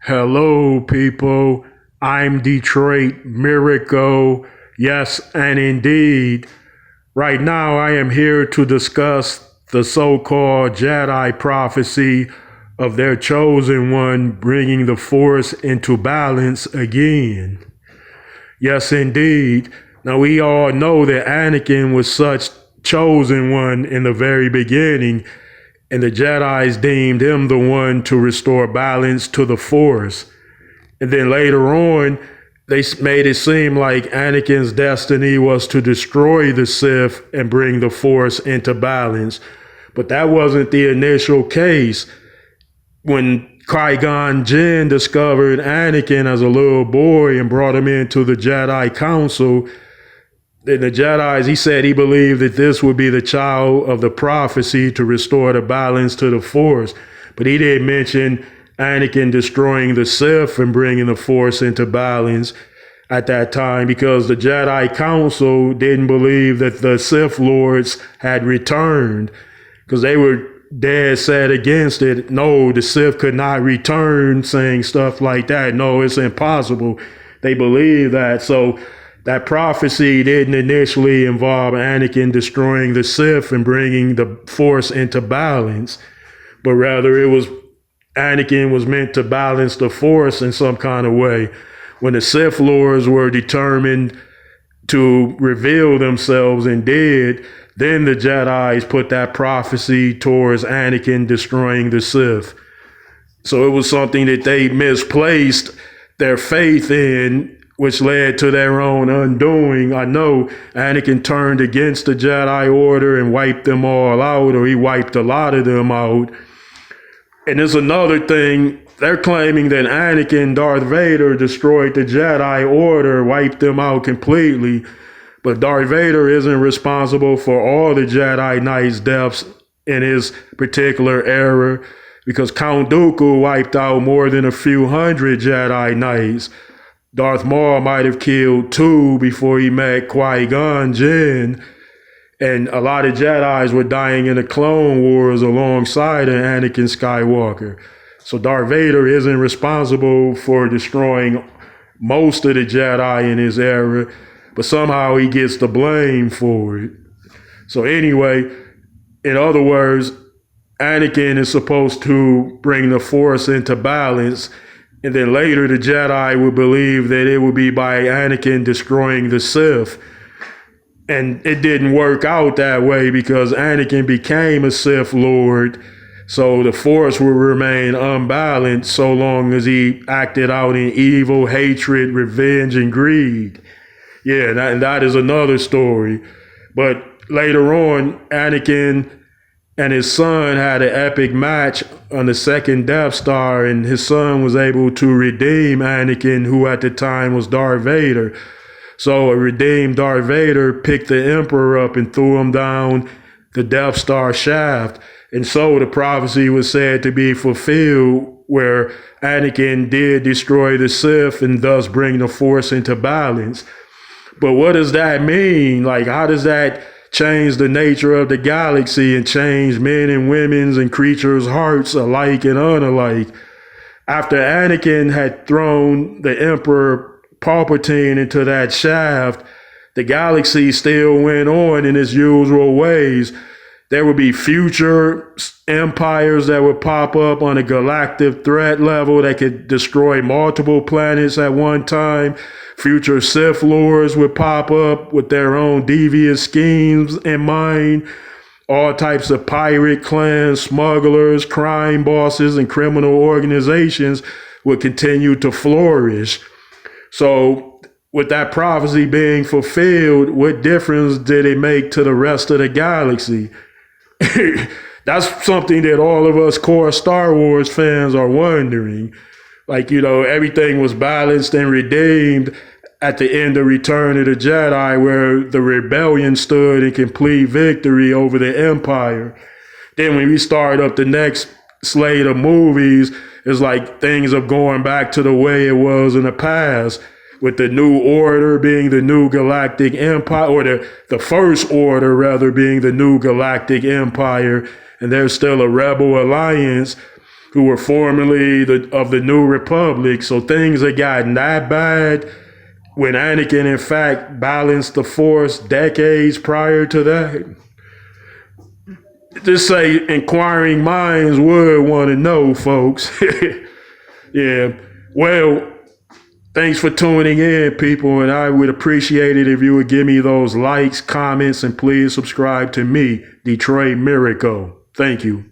Hello, people. I'm Detroit Miracle. Yes, and indeed. Right now, I am here to discuss the so called Jedi prophecy of their chosen one bringing the Force into balance again. Yes, indeed. Now, we all know that Anakin was such chosen one in the very beginning, and the Jedi's deemed him the one to restore balance to the Force. And then later on, they made it seem like Anakin's destiny was to destroy the Sith and bring the Force into balance. But that wasn't the initial case. When Qui-Gon Jinn discovered Anakin as a little boy and brought him into the Jedi Council, then the Jedi's, he said he believed that this would be the child of the prophecy to restore the balance to the Force. But he didn't mention Anakin destroying the Sith and bringing the Force into balance at that time, because the Jedi Council didn't believe that the Sith Lords had returned, because they were dead set against it. No, the Sith could not return, saying stuff like that. No, it's impossible. They believe that. So that prophecy didn't initially involve Anakin destroying the Sith and bringing the Force into balance, but rather it was Anakin was meant to balance the Force in some kind of way. When the Sith Lords were determined to reveal themselves and did, then the Jedi's put that prophecy towards Anakin destroying the Sith. So it was something that they misplaced their faith in, which led to their own undoing. I know Anakin turned against the Jedi Order and wiped them all out, or he wiped a lot of them out. And there's another thing. They're claiming that Anakin, Darth Vader, destroyed the Jedi Order, wiped them out completely. But Darth Vader isn't responsible for all the Jedi Knight's deaths in his particular era, because Count Dooku wiped out more than a few hundred Jedi Knights. Darth Maul might have killed 2 before he met Qui-Gon Jinn. And a lot of Jedis were dying in the Clone Wars alongside of Anakin Skywalker. So Darth Vader isn't responsible for destroying most of the Jedi in his era, but somehow he gets the blame for it. So anyway, in other words, Anakin is supposed to bring the Force into balance, and then later the Jedi would believe that it would be by Anakin destroying the Sith. And it didn't work out that way, because Anakin became a Sith Lord, so the Force would remain unbalanced so long as he acted out in evil, hatred, revenge, and greed. Yeah, and that is another story. But later on, Anakin and his son had an epic match on the second Death Star, and his son was able to redeem Anakin, who at the time was Darth Vader. So a redeemed Darth Vader picked the Emperor up and threw him down the Death Star shaft. And so the prophecy was said to be fulfilled, where Anakin did destroy the Sith and thus bring the Force into balance. But what does that mean? Like, how does that change the nature of the galaxy and change men and women's and creatures' hearts alike and unalike? After Anakin had thrown the Emperor Palpatine into that shaft, the galaxy still went on in its usual ways. There would be future empires that would pop up on a galactic threat level that could destroy multiple planets at one time. Future Sith Lords would pop up with their own devious schemes in mind. All types of pirate clans, smugglers, crime bosses, and criminal organizations would continue to flourish. So with that prophecy being fulfilled, what difference did it make to the rest of the galaxy? That's something that all of us core Star Wars fans are wondering. Like, everything was balanced and redeemed at the end of Return of the Jedi, where the rebellion stood in complete victory over the Empire. Then when we start up the next slate of movies, it's like things are going back to the way it was in the past, with the New Order being the new galactic empire, or the First Order rather being the new galactic empire, and there's still a rebel alliance. who were formerly of the New Republic. So things had gotten that bad when Anakin, in fact, balanced the Force decades prior to that. Just say inquiring minds would want to know, folks. Yeah. Well, thanks for tuning in, people, and I would appreciate it if you would give me those likes, comments, and please subscribe to me, Detroit Miracle. Thank you.